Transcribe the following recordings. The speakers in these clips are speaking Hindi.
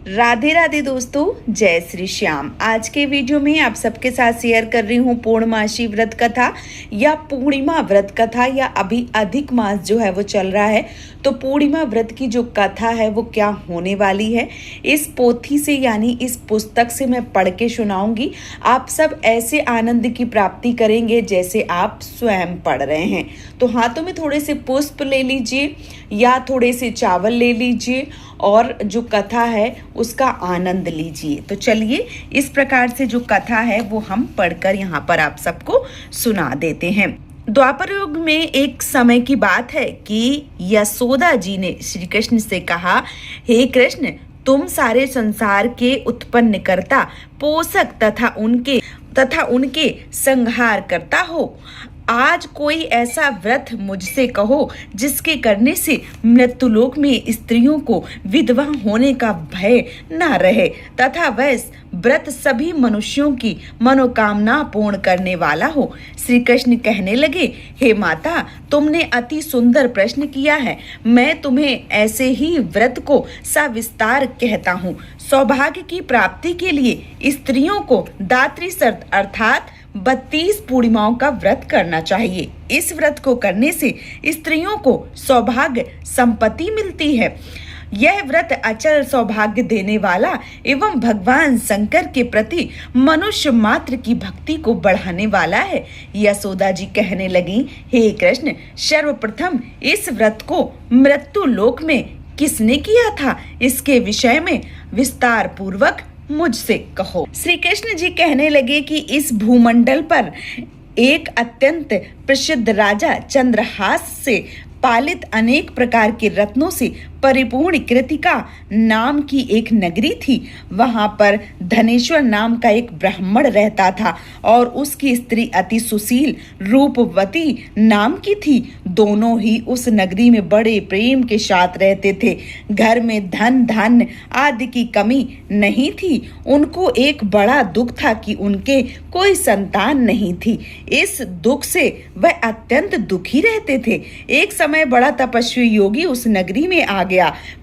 राधे राधे दोस्तों, जय श्री श्याम। आज के वीडियो में आप सबके साथ शेयर कर रही हूँ पूर्णमासी व्रत कथा या पूर्णिमा व्रत कथा, या अभी अधिक मास जो है वो चल रहा है, तो पूर्णिमा व्रत की जो कथा है वो क्या होने वाली है, इस पोथी से यानी इस पुस्तक से मैं पढ़ के सुनाऊंगी। आप सब ऐसे आनंद की प्राप्ति करेंगे जैसे आप स्वयं पढ़ रहे हैं। तो हाथों में थोड़े से पुष्प ले लीजिए या थोड़े से चावल ले लीजिए और जो कथा है उसका आनंद लीजिए। तो चलिए इस प्रकार से जो कथा है वो हम पढ़कर यहाँ पर आप सबको सुना देते हैं। द्वापर युग में एक समय की बात है कि यशोदा जी ने श्री कृष्ण से कहा, हे कृष्ण, तुम सारे संसार के उत्पन्न करता, पोषक तथा उनके संहार करता हो। आज कोई ऐसा व्रत मुझसे कहो जिसके करने से मृत्युलोक में स्त्रियों को विधवा होने का भय न रहे तथा वह व्रत सभी मनुष्यों की मनोकामना पूर्ण करने वाला हो। श्री कृष्ण कहने लगे, हे माता, तुमने अति सुंदर प्रश्न किया है। मैं तुम्हें ऐसे ही व्रत को सविस्तार कहता हूँ। सौभाग्य की प्राप्ति के लिए स्त्रियों को दात्री शर्त अर्थात 32 पूर्णिमाओं का व्रत करना चाहिए। इस व्रत को करने से स्त्रियों को सौभाग्य संपत्ति मिलती है। यह व्रत अचल सौभाग्य देने वाला एवं भगवान शंकर के प्रति मनुष्य मात्र की भक्ति को बढ़ाने वाला है। यशोदा जी कहने लगी, हे कृष्ण, सर्वप्रथम इस व्रत को मृत्यु लोक में किसने किया था, इसके विषय में विस्तार पूर्वक मुझसे कहो। श्री कृष्ण जी कहने लगे कि इस भूमंडल पर एक अत्यंत प्रसिद्ध राजा चंद्रहास से पालित अनेक प्रकार के रत्नों से परिपूर्ण कृतिका नाम की एक नगरी थी। वहां पर धनेश्वर नाम का एक ब्राह्मण रहता था और उसकी स्त्री अति सुशील रूपवती नाम की थी। दोनों ही उस नगरी में बड़े प्रेम के साथ रहते थे। घर में धन धान्य आदि की कमी नहीं थी। उनको एक बड़ा दुख था कि उनके कोई संतान नहीं थी। इस दुख से वह अत्यंत दुखी रहते थे। एक समय बड़ा तपस्वी योगी उस नगरी में आ गया।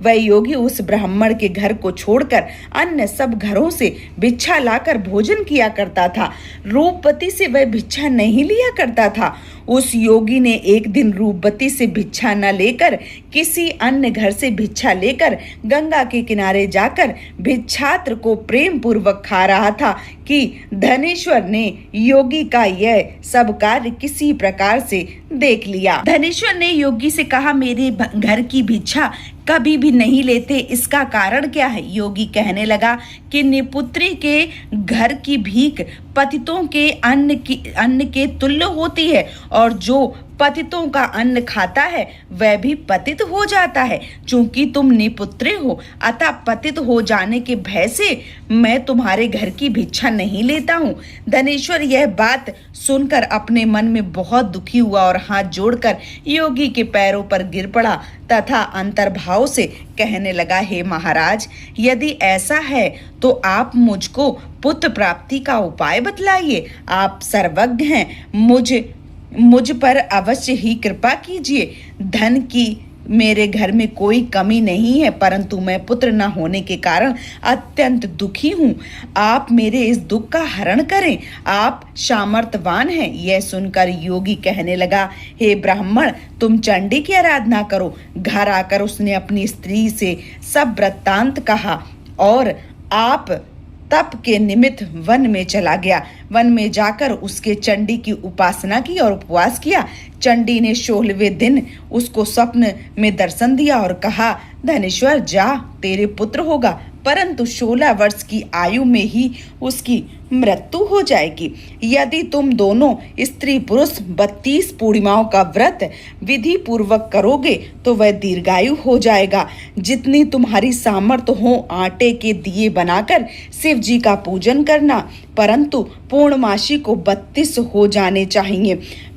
वह योगी उस ब्राह्मण के घर को छोड़कर अन्य सब घरों से भिक्षा लाकर भोजन किया करता था। रूपवती से वह भिक्षा नहीं लिया करता था। उस योगी ने एक दिन रूपवती से भिक्षा न लेकर किसी अन्य घर से भिक्षा लेकर गंगा के किनारे जाकर भिक्षात्र को प्रेम पूर्वक खा रहा था कि धनेश्वर ने योगी का यह सब कार्य किसी प्रकार से देख लिया। धनेश्वर ने योगी से कहा, मेरे घर की भिक्षा कभी भी नहीं लेते, इसका कारण क्या है? योगी कहने लगा कि निपुत्री के घर की भीख पतितों के अन्न के तुल्य होती है और जो पतितों का अन्न खाता है वह भी पतित हो जाता है। चूंकि तुम निपुत्री हो अतः पतित हो जाने के भय से मैं तुम्हारे घर की भिक्षा नहीं लेता हूँ। धनेश्वर यह बात सुनकर अपने मन में बहुत दुखी हुआ और हाथ जोड़कर योगी के पैरों पर गिर पड़ा तथा अंतर्भाव से कहने लगा, हे महाराज, यदि ऐसा है तो आप मुझको पुत्र प्राप्ति का उपाय बतलाइए। आप सर्वज्ञ हैं, मुझ पर अवश्य ही कृपा कीजिए। धन की मेरे घर में कोई कमी नहीं है, परंतु मैं पुत्र न होने के कारण अत्यंत दुखी हूँ। आप मेरे इस दुख का हरण करें, आप सामर्थ्यवान हैं। यह सुनकर योगी कहने लगा, हे ब्राह्मण, तुम चंडी की आराधना करो। घर आकर उसने अपनी स्त्री से सब वृत्तांत कहा और आप तप के निमित्त वन में चला गया। वन में जाकर उसके चंडी की उपासना की और उपवास किया। चंडी ने 16वें दिन उसको स्वप्न में दर्शन दिया और कहा, धनेश्वर, जा, तेरे पुत्र होगा, परंतु 16 वर्ष की आयु में ही उसकी मृत्यु हो जाएगी। यदि तुम दोनों स्त्री पुरुष 32 पूर्णिमाओं का व्रत विधि पूर्वक करोगे तो वह दीर्घायु हो जाएगा। जितनी तुम्हारी सामर्थ्य हो आटे के दिए बनाकर शिव जी का पूजन करना, परंतु पूर्णमासी को 32 हो जाने चाहिए।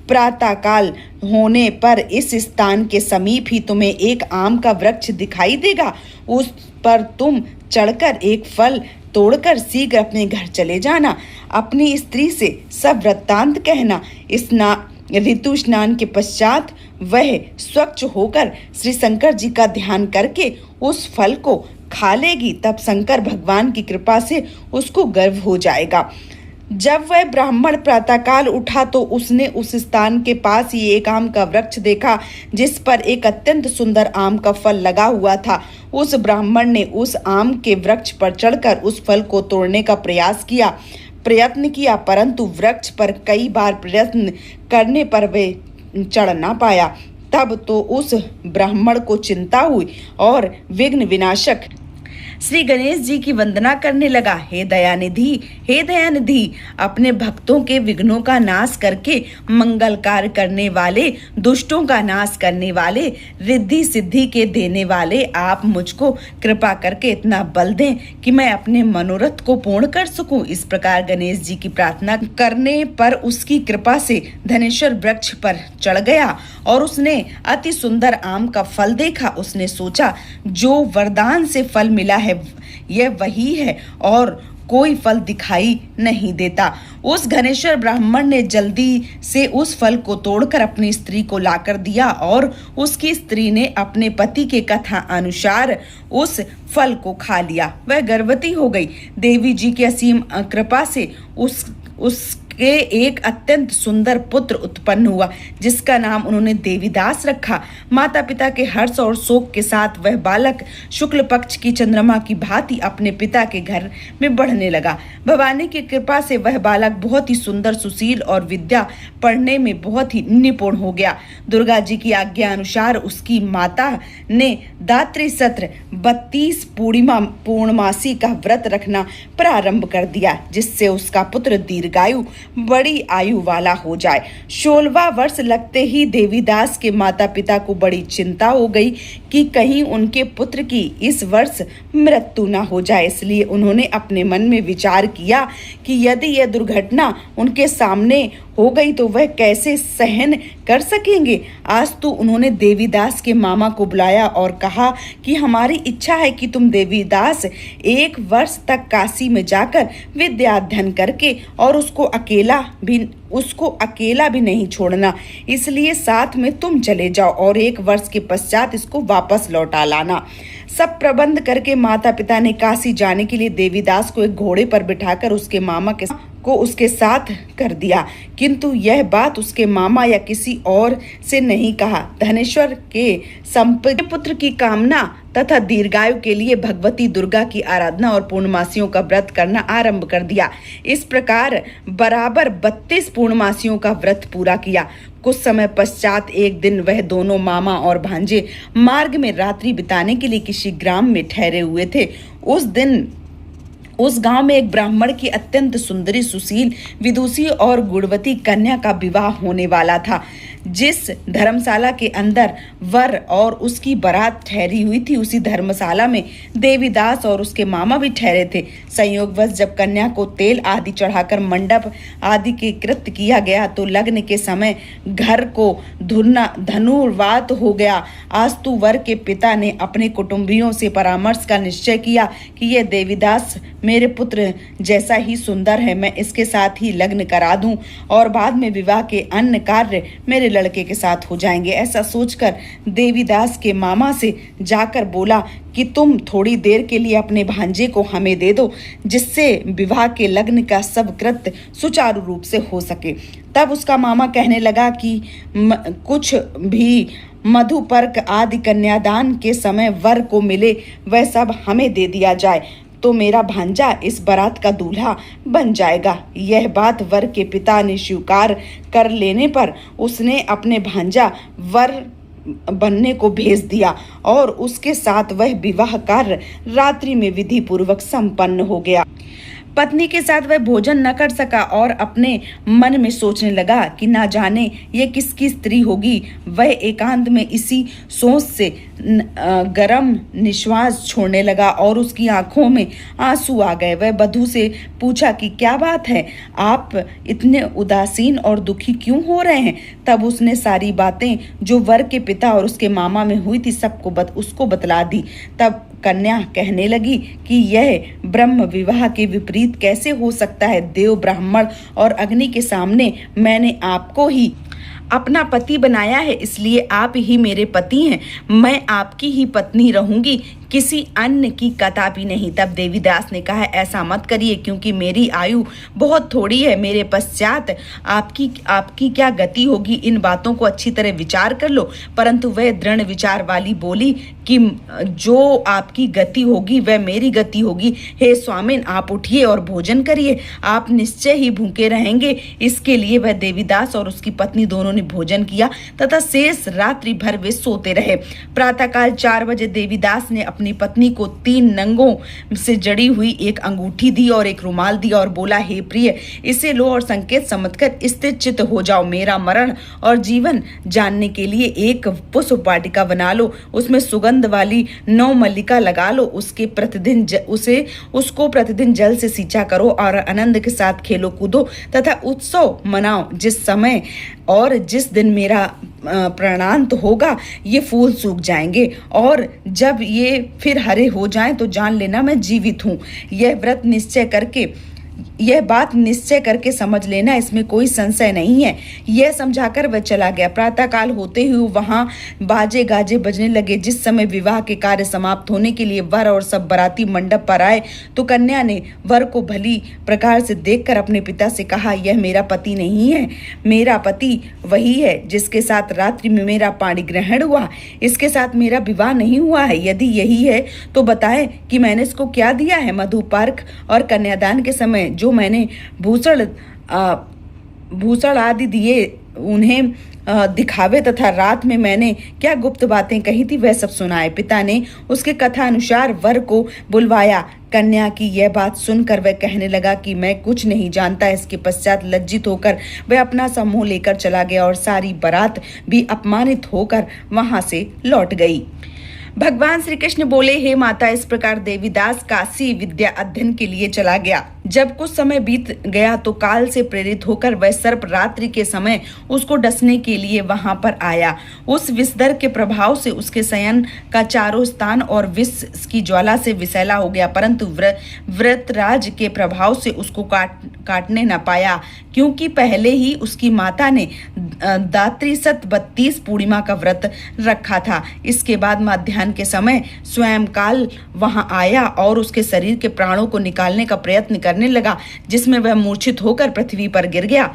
प्रातः काल होने पर इस स्थान के समीप ही तुम्हें एक आम का वृक्ष दिखाई देगा। उस पर तुम चढ़कर एक फल तोड़कर शीघ्र अपने घर चले जाना। अपनी स्त्री से सब वृत्तांत कहना। ऋतु स्नान के पश्चात वह स्वच्छ होकर श्री शंकर जी का ध्यान करके उस फल को खा लेगी तब शंकर भगवान की कृपा से उसको गर्व हो जाएगा। जब वह ब्राह्मण प्रातःकाल उठा तो उसने उस स्थान के पास ही एक आम का वृक्ष देखा जिस पर एक अत्यंत सुंदर आम का फल लगा हुआ था। उस ब्राह्मण ने उस आम के वृक्ष पर चढ़कर उस फल को तोड़ने का प्रयत्न किया, परंतु वृक्ष पर कई बार प्रयत्न करने पर वे चढ़ ना पाया। तब तो उस ब्राह्मण को चिंता हुई और विघ्न विनाशक श्री गणेश जी की वंदना करने लगा। हे दयानिधि, अपने भक्तों के विघ्नों का नाश करके मंगल कार्य करने वाले, दुष्टों का नाश करने वाले, रिद्धि सिद्धि के देने वाले, आप मुझको कृपा करके इतना बल दें कि मैं अपने मनोरथ को पूर्ण कर सकूं। इस प्रकार गणेश जी की प्रार्थना करने पर उसकी कृपा से धनेश्वर वृक्ष पर चढ़ गया और उसने अति सुंदर आम का फल देखा। उसने सोचा, जो वरदान से फल मिला है यह वही है और कोई फल दिखाई नहीं देता। उस घनेश्वर ब्राह्मण ने जल्दी से उस फल को तोड़कर अपनी स्त्री को लाकर दिया और उसकी स्त्री ने अपने पति के कथा अनुसार उस फल को खा लिया। वह गर्भवती हो गई। देवी जी की असीम कृपा से उसके एक अत्यंत सुंदर पुत्र उत्पन्न हुआ जिसका नाम उन्होंने देवीदास रखा। माता पिता के हर्ष और शोक के साथ वह बालक शुक्ल पक्ष की चंद्रमा की भांति अपने पिता के घर में बढ़ने लगा। भवानी की कृपा से वह बालक बहुत ही सुंदर, सुशील और विद्या पढ़ने में बहुत ही निपुण हो गया। दुर्गा जी की आज्ञा अनुसार उसकी माता ने दात्री सत्र 32 पूर्णमासी का व्रत रखना प्रारंभ कर दिया जिससे उसका पुत्र दीर्घायु, बड़ी आयु वाला हो जाए। 16वां वर्ष लगते ही देवीदास के माता पिता को बड़ी चिंता हो गई कि कहीं उनके पुत्र की इस वर्ष मृत्यु न हो जाए। इसलिए उन्होंने अपने मन में विचार किया कि यदि यह दुर्घटना उनके सामने हो गई तो वह कैसे सहन कर सकेंगे। आज तो उन्होंने देवीदास के मामा को बुलाया और कहा कि हमारी इच्छा है कि तुम देवीदास 1 वर्ष तक काशी में जाकर विद्या अध्ययन करके और उसको अकेला भी नहीं छोड़ना, इसलिए साथ में तुम चले जाओ और 1 वर्ष के पश्चात इसको वापस लौटा लाना। सब प्रबंध करके माता पिता ने काशी जाने के लिए देवीदास को एक घोड़े पर बिठाकर उसके मामा को उसके साथ कर दिया, किंतु यह बात उसके मामा या किसी और से नहीं कहा। धनेश्वर के संपन्न पुत्र की कामना तथा दीर्घायु के लिए भगवती दुर्गा की आराधना और पूर्णमासियों का व्रत करना आरंभ कर दिया। इस प्रकार बराबर 32 पूर्णमासियों का व्रत पूरा किया। कुछ समय पश्चात एक दिन वह दोनों मामा और भांजे मार्ग में रात्रि बिताने के लिए किसी ग्राम में ठहरे हुए थे। उस दिन उस गांव में एक ब्राह्मण की अत्यंत सुंदरी, सुशील, विदुषी और गुणवती कन्या का विवाह होने वाला था। जिस धर्मशाला के अंदर वर और उसकी बारात ठहरी हुई थी उसी धर्मशाला में देवीदास और उसके मामा भी ठहरे थे। संयोगवश जब कन्या को तेल आदि चढ़ाकर मंडप आदि के कृत्य किया गया तो लग्न के समय घर को धनुर्वात हो गया। आस्तु वर के पिता ने अपने कुटुंबियों से परामर्श का निश्चय किया कि यह देवीदास मेरे पुत्र जैसा ही सुंदर है, मैं इसके साथ ही लग्न करा दूं और बाद में विवाह के अन्य कार्य मेरे लड़के के साथ हो जाएंगे। ऐसा सोचकर देवीदास के मामा से जाकर बोला कि तुम थोड़ी देर के लिए अपने भांजे को हमें दे दो जिससे विवाह के लग्न का सब कृत्य सुचारू रूप से हो सके। तब उसका मामा कहने लगा कि कुछ भी मधुपर्क आदि कन्यादान के समय वर को मिले वह सब हमें दे दिया जाए तो मेरा भांजा इस बारात का दूल्हा बन जाएगा। यह बात वर के पिता ने स्वीकार कर लेने पर उसने अपने भांजा वर बनने को भेज दिया और उसके साथ वह विवाह कार्य रात्रि में विधि पूर्वक संपन्न हो गया। पत्नी के साथ वह भोजन न कर सका और अपने मन में सोचने लगा कि ना जाने ये किसकी स्त्री होगी। वह एकांत में इसी सोच से गरम निश्वास छोड़ने लगा और उसकी आंखों में आंसू आ गए। वह बधू से पूछा कि क्या बात है, आप इतने उदासीन और दुखी क्यों हो रहे हैं। तब उसने सारी बातें जो वर के पिता और उसके मामा में हुई थी सबको उसको बतला दी। तब कन्या कहने लगी कि यह ब्रह्म विवाह के विपरीत कैसे हो सकता है। देव, ब्राह्मण और अग्नि के सामने मैंने आपको ही अपना पति बनाया है, इसलिए आप ही मेरे पति हैं। मैं आपकी ही पत्नी रहूंगी। किसी अन्य की कदापि नहीं। तब देवीदास ने कहा, ऐसा मत करिए, क्योंकि मेरी आयु बहुत थोड़ी है। मेरे पश्चात आपकी क्या गति होगी, इन बातों को अच्छी तरह विचार कर लो। परंतु वह दृढ़ विचार वाली बोली कि जो आपकी गति होगी वह मेरी गति होगी। हे स्वामिन, आप उठिए और भोजन करिए, आप निश्चय ही भूखे रहेंगे। इसके लिए वह देवीदास और उसकी पत्नी दोनों ने भोजन किया तथा शेष रात्रि भर वे सोते रहे। प्रातःकाल 4 बजे देवीदास ने अपनी पत्नी को 3 नंगों से जड़ी हुई एक अंगूठी दी और एक रुमाल दिया और बोला, हे प्रिय, इसे लो और संकेत समझकर स्थिर चित्त हो जाओ। मेरा मरण और जीवन जानने के लिए एक पुष्प वाटिका बना लो, उसमें सुगंध वाली 9 मल्लिका लगा लो, उसको प्रतिदिन जल से सींचा करो और आनंद के साथ खेलो कूदो तथा उत्सव मनाओ। जिस समय और जिस दिन मेरा प्राणांत होगा ये फूल सूख जाएंगे और जब ये फिर हरे हो जाएं तो जान लेना मैं जीवित हूँ। यह बात निश्चय करके समझ लेना, इसमें कोई संशय नहीं है। यह समझाकर वह चला गया। प्रातःकाल होते हुए वहां बाजे गाजे बजने लगे। जिस समय विवाह के कार्य समाप्त होने के लिए वर और सब बाराती मंडप पर आए तो कन्या ने वर को भली प्रकार से देखकर अपने पिता से कहा, यह मेरा पति नहीं है, मेरा पति वही है जिसके साथ रात्रि में मेरा पाणी ग्रहण हुआ। इसके साथ मेरा विवाह नहीं हुआ है। यदि यही है तो बताएं कि मैंने इसको क्या दिया है। मधुपर्क और कन्यादान के समय जो मैंने भूषण आदि दिए उन्हें दिखावे तथा रात में मैंने क्या गुप्त बातें कही थी वह सब सुनाए। पिता ने उसके कथा अनुसार वर को बुलवाया। कन्या की यह बात सुनकर वह कहने लगा कि मैं कुछ नहीं जानता। इसके पश्चात लज्जित होकर वह अपना समूह लेकर चला गया और सारी बारात भी अपमानित होकर वहां से लौट गई। भगवान श्री कृष्ण बोले, हे माता, इस प्रकार देवीदास काशी विद्या अध्ययन के लिए चला गया। जब कुछ समय बीत गया तो काल से प्रेरित होकर वह सर्प रात्रि के समय उसको डसने के लिए वहां पर आया। उस विषदर के प्रभाव से उसके शयन का चारों स्थान और विष की ज्वाला से विषैला हो गया, परंतु व्रतराज के प्रभाव से उसको काटने न पाया, क्योंकि पहले ही उसकी माता ने दात्री सत 32 पूर्णिमा का व्रत रखा था। इसके बाद मध्याह्न के समय स्वयं काल वहां आया और उसके शरीर के प्राणों को निकालने का प्रयत्न करने लगा, जिसमें वह मूर्छित होकर पृथ्वी पर गिर गया।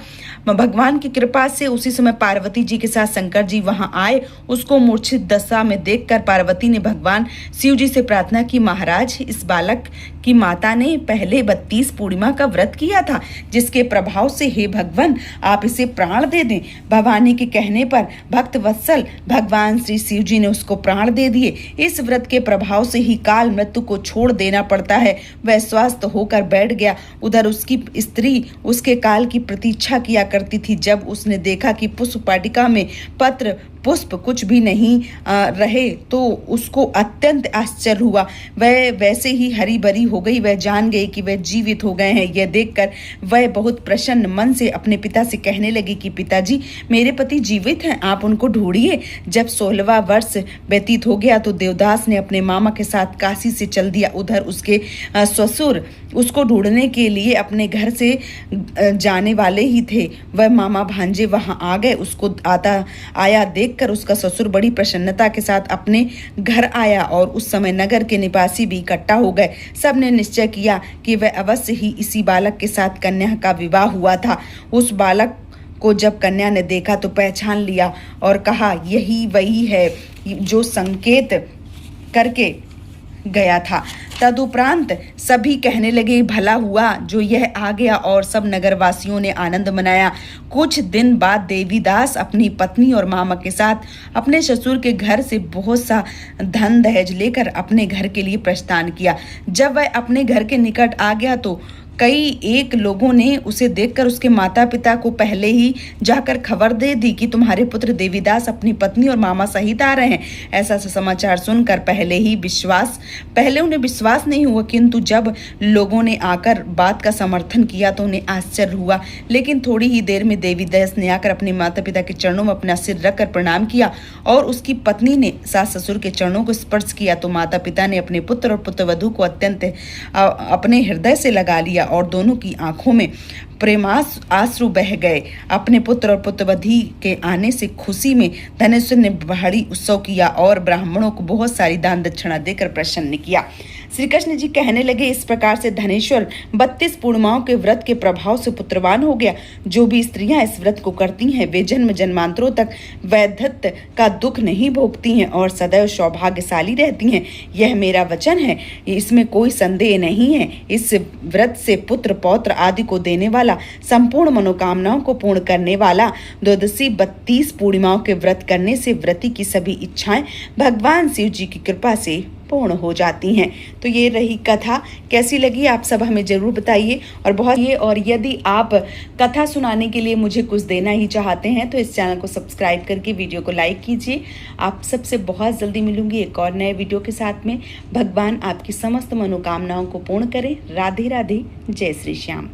भगवान की कृपा से उसी समय पार्वती जी के साथ शंकर जी वहां आए। उसको मूर्छित दशा में देखकर पार्वती ने भगवान शिव जी से प्रार्थना की, महाराज, इस बालक की माता ने पहले 32 पूर्णिमा का व्रत किया था, जिसके प्रभाव से हे भगवान आप इसे प्राण दे दें। भवानी के कहने पर भक्त वत्सल भगवान श्री शिव जी ने उसको प्राण दे दिए। इस व्रत के प्रभाव से ही काल मृत्यु को छोड़ देना पड़ता है। वह स्वस्थ होकर बैठ गया। उधर उसकी स्त्री उसके काल की प्रतीक्षा किया करती थी। जब उसने देखा कि पुष्प वाटिका में पत्र पुष्प कुछ भी नहीं रहे तो उसको अत्यंत आश्चर्य हुआ। वह वैसे ही हरी भरी हो गई। वह जान गई कि वह जीवित हो गए हैं। यह देखकर वह बहुत प्रसन्न मन से अपने पिता से कहने लगी कि पिताजी, मेरे पति जीवित हैं, आप उनको ढूंढिए। जब 16वां वर्ष व्यतीत हो गया तो देवदास ने अपने मामा के साथ काशी से चल दिया। उधर उसके ससुर उसको ढूंढने के लिए अपने घर से जाने वाले ही थे। वह मामा भांजे वहां आ गए। उसको आया देखकर उसका ससुर बड़ी प्रसन्नता के साथ अपने घर आया और उस समय नगर के निवासी भी इकट्ठा हो गए। सबने निश्चय किया कि वह अवश्य ही इसी बालक के साथ कन्या का विवाह हुआ था। उस बालक को जब कन्या ने देखा तो पहचान लिया और कहा, यही वही है जो संकेत करके गया था। तदुपरांत सभी कहने लगे, भला हुआ जो यह आ गया, और सब नगरवासियों ने आनंद मनाया। कुछ दिन बाद देवीदास अपनी पत्नी और मामा के साथ अपने ससुर के घर से बहुत सा धन दहेज लेकर अपने घर के लिए प्रस्थान किया। जब वह अपने घर के निकट आ गया तो एक लोगों ने उसे देखकर उसके माता पिता को पहले ही जाकर खबर दे दी कि तुम्हारे पुत्र देवीदास अपनी पत्नी और मामा सहित आ रहे हैं। ऐसा समाचार सुनकर पहले उन्हें विश्वास नहीं हुआ, किंतु जब लोगों ने आकर बात का समर्थन किया तो उन्हें आश्चर्य हुआ। लेकिन थोड़ी ही देर में देवीदास ने आकर अपने माता पिता के चरणों में अपना सिर रखकर प्रणाम किया और उसकी पत्नी ने सास ससुर के चरणों को स्पर्श किया तो माता पिता ने अपने पुत्र और पुत्रवधू को अत्यंत अपने हृदय से लगा लिया और दोनों की आंखों में आंसू बह गए। अपने पुत्र और पुत्रवधि के आने से खुशी में धनेश्वर ने बड़ी उत्सव किया और ब्राह्मणों को बहुत सारी दान दक्षिणा देकर प्रसन्न किया। श्री कृष्ण जी कहने लगे, इस प्रकार से धनेश्वर 32 पूर्णिमाओं के व्रत के प्रभाव से पुत्रवान हो गया। जो भी स्त्रियां इस व्रत को करती हैं वे जन्म जन्मांतरों तक वैधत्व का दुख नहीं भोगती हैं और सदैव सौभाग्यशाली रहती हैं। यह मेरा वचन है, इसमें कोई संदेह नहीं है। इस व्रत से पुत्र पौत्र आदि को देने वाला, संपूर्ण मनोकामनाओं को पूर्ण करने वाला, 32 पूर्णिमाओं के व्रत करने से व्रती की सभी इच्छाएं भगवान शिव जी की कृपा से पूर्ण हो जाती हैं। तो ये रही कथा। कैसी लगी आप सब हमें जरूर बताइए और यदि आप कथा सुनाने के लिए मुझे कुछ देना ही चाहते हैं तो इस चैनल को सब्सक्राइब करके वीडियो को लाइक कीजिए। आप सबसे बहुत जल्दी मिलूंगी एक और नए वीडियो के साथ में। भगवान आपकी समस्त मनोकामनाओं को पूर्ण करें। राधे राधे, जय श्री श्याम।